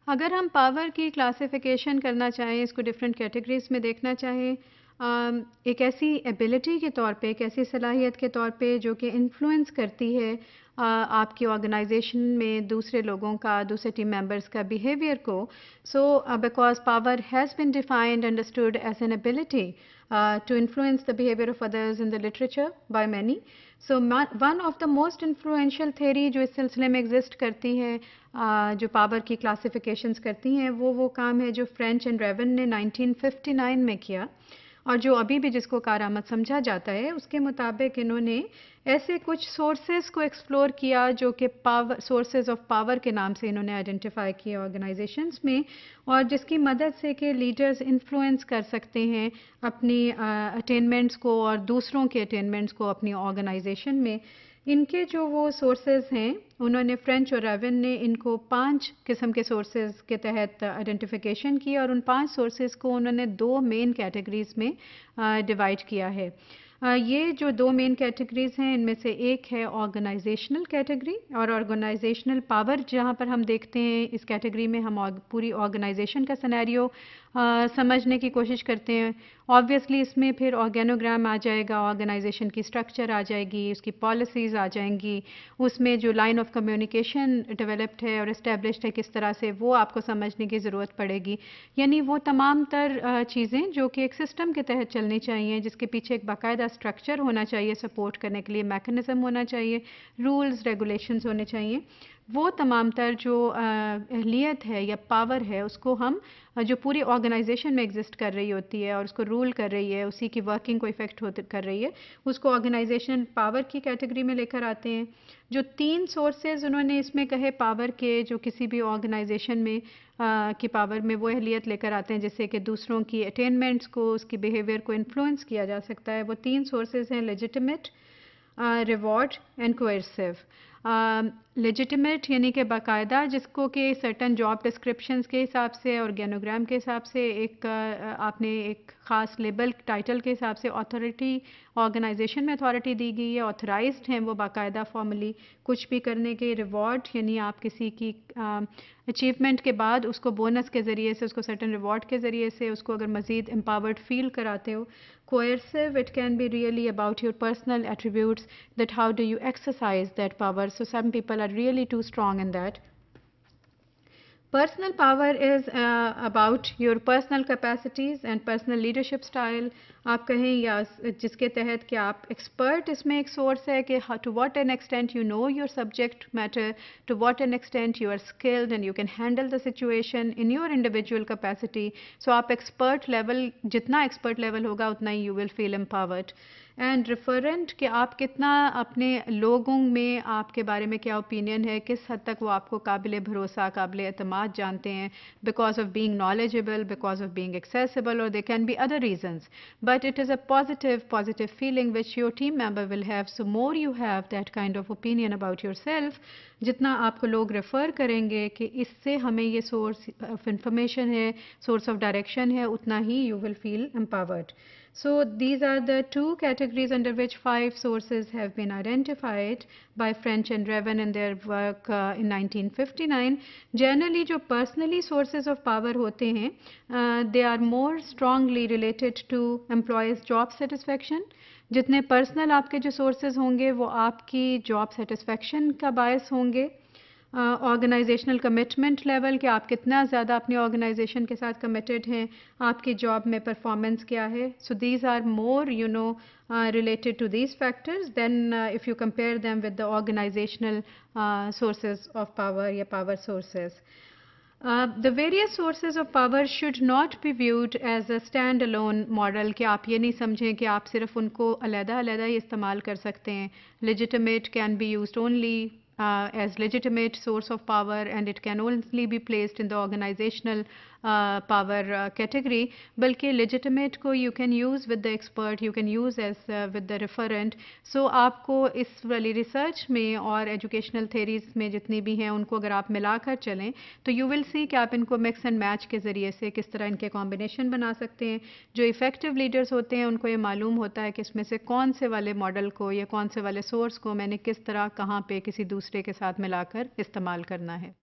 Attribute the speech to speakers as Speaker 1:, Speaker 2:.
Speaker 1: अगर हम पावर की क्लासिफिकेशन करना चाहें, इसको डिफरेंट कैटेगरीज में देखना चाहें, एक ऐसी एबिलिटी के तौर पे, एक ऐसी सलाहियत के तौर पे जो कि इन्फ्लुएंस करती है आपकी ऑर्गेनाइजेशन में दूसरे लोगों का, दूसरे टीम मेंबर्स का बिहेवियर को. So because power has been defined understood as an ability to influence the behavior of others in the literature by many. So one of the most influential theory जो इस सिलसिले में exist करती है, जो power की classifications करती हैं, वो काम है जो फ्रेंच एंड रेवन ने 1959 में किया, और जो अभी भी जिसको कारआमद समझा जाता है. उसके मुताबिक इन्होंने ऐसे कुछ सोर्सेज को एक्सप्लोर किया जो कि पावर, सोर्सेज ऑफ पावर के नाम से इन्होंने आइडेंटिफाई किए ऑर्गेनाइजेशंस में, और जिसकी मदद से कि लीडर्स इन्फ्लुएंस कर सकते हैं अपनी अटेनमेंट्स को और दूसरों के अटेनमेंट्स को अपनी ऑर्गेनाइजेशन में. इनके जो वो सोर्सेज हैं, उन्होंने फ्रेंच और रेवन ने इनको 5 किस्म के सोर्सेज के तहत आइडेंटिफिकेशन की, और उन 5 सोर्सेज को उन्होंने 2 मेन कैटेगरीज में डिवाइड किया है. ये जो 2 मेन कैटेगरीज हैं, इनमें से एक है ऑर्गेनाइजेशनल कैटेगरी, और ऑर्गेनाइजेशनल पावर जहाँ पर हम देखते हैं इस कैटेगरी में हम पूरी ऑर्गेनाइजेशन का सिनेरियो समझने की कोशिश करते हैं. ऑब्वियसली इसमें फिर ऑर्गेनोग्राम आ जाएगा, ऑर्गेनाइजेशन की स्ट्रक्चर आ जाएगी, उसकी पॉलिसीज़ आ जाएंगी, उसमें जो लाइन ऑफ कम्युनिकेशन डेवलप्ड है और इस्टेब्लिश्ड है किस तरह से, वो आपको समझने की ज़रूरत पड़ेगी. यानी वो तमाम तर चीज़ें जो कि एक सिस्टम के तहत चलनी चाहिए, जिसके पीछे एक बाकायदा स्ट्रक्चर होना चाहिए, सपोर्ट करने के लिए मैकेनिज़्म होना चाहिए, रूल्स रेगुलेशंस होने चाहिए. वो तमाम तर जो अहलियत है या पावर है, उसको हम जो पूरी ऑर्गेनाइजेशन में एग्जिस्ट कर रही होती है और उसको रूल कर रही है, उसी की वर्किंग को इफेक्ट कर रही है, उसको ऑर्गेनाइजेशन पावर की कैटेगरी में लेकर आते हैं. जो 3 सोर्सेज उन्होंने इसमें कहे पावर के, जो किसी भी ऑर्गेनाइजेशन में की पावर में वो अहलियत लेकर आते हैं जिससे कि दूसरों की अटेनमेंट्स को, उसकी बिहेवियर को इन्फ्लुएंस किया जा सकता है. वो 3 सोर्सेज हैं, legitimate, reward and coercive. Legitimate यानी कि बाकायदा, जिसको कि सर्टन जॉब डिस्क्रिप्शंस के हिसाब से और ऑर्गेनोग्राम के हिसाब से एक आपने एक ख़ास लेबल टाइटल के हिसाब से अथॉरिटी, ऑर्गेनाइजेशन में अथॉरिटी दी गई है, ऑथराइज्ड हैं वो बाकायदा फॉर्मली कुछ भी करने के. रिवॉर्ड यानी आप किसी की अचीवमेंट के बाद उसको बोनस के ज़रिए से, उसको सर्टन रिवॉर्ड के ज़रिए से उसको अगर मज़ीद एम्पावर्ड फील कराते हो. Coercive, it can be really about your personal attributes, that how do you exercise that power. So some people are really too strong in that. Personal power is about your personal capacities and personal leadership style. आप कहें या जिसके तहत कि आप expert, इसमें एक source है कि to what an extent you know your subject matter, to what an extent you are skilled and you can handle the situation in your individual capacity. So आप एक्सपर्ट लेवल, जितना expert level होगा उतना ही you will feel empowered. And referent कि आप कितना अपने लोगों में आपके बारे में क्या ओपिनियन है, किस हद तक वो आपको काबिल भरोसा, काबिल एतमाद जानते हैं, because of being knowledgeable, because of being accessible, और there can be other reasons. But it is a positive feeling which your team member will have. So more you have that kind of opinion about yourself, जितना आपको लोग refer करेंगे कि इससे हमें ये source of information है, source of direction है, उतना ही you will feel empowered. So these are the 2 categories under which 5 sources have been identified by French and Revan in their work in 1959. Generally जो personally sources of power होते हैं, they are more strongly related to employees job satisfaction. जितने personal आपके जो sources होंगे वो आपकी job satisfaction का बायस होंगे. ऑर्गेनाइजेशनल कमिटमेंट लेवल, कि आप कितना ज़्यादा अपनी ऑर्गेनाइजेशन के साथ कमिटेड हैं, आपकी जॉब में परफॉर्मेंस क्या है. So these are more related to these factors then if you compare them with the organizational sources of power या power sources. The various sources of power should not be viewed as a stand-alone model, कि आप ये नहीं समझें कि आप सिर्फ उनको अलग-अलग ही इस्तेमाल कर सकते हैं. Legitimate can be used only as legitimate source of power and it can only be placed in the organizational power category. बल्कि legitimate को you can use with the expert, you can use as with the referent. So आपको इस वाली research में और educational theories में जितनी भी हैं उनको अगर आप मिलाकर चलें तो you will see कि आप इनको मिक्स एंड मैच के ज़रिए से किस तरह इनके कॉम्बिनेशन बना सकते हैं. जो इफ़ेक्टिव लीडर्स होते हैं उनको ये मालूम होता है कि इसमें से कौन से वाले मॉडल को या कौन से वाले सोर्स को मैंने किस तरह कहाँ पे किसी दूसरे के साथ मिलाकर इस्तेमाल करना है.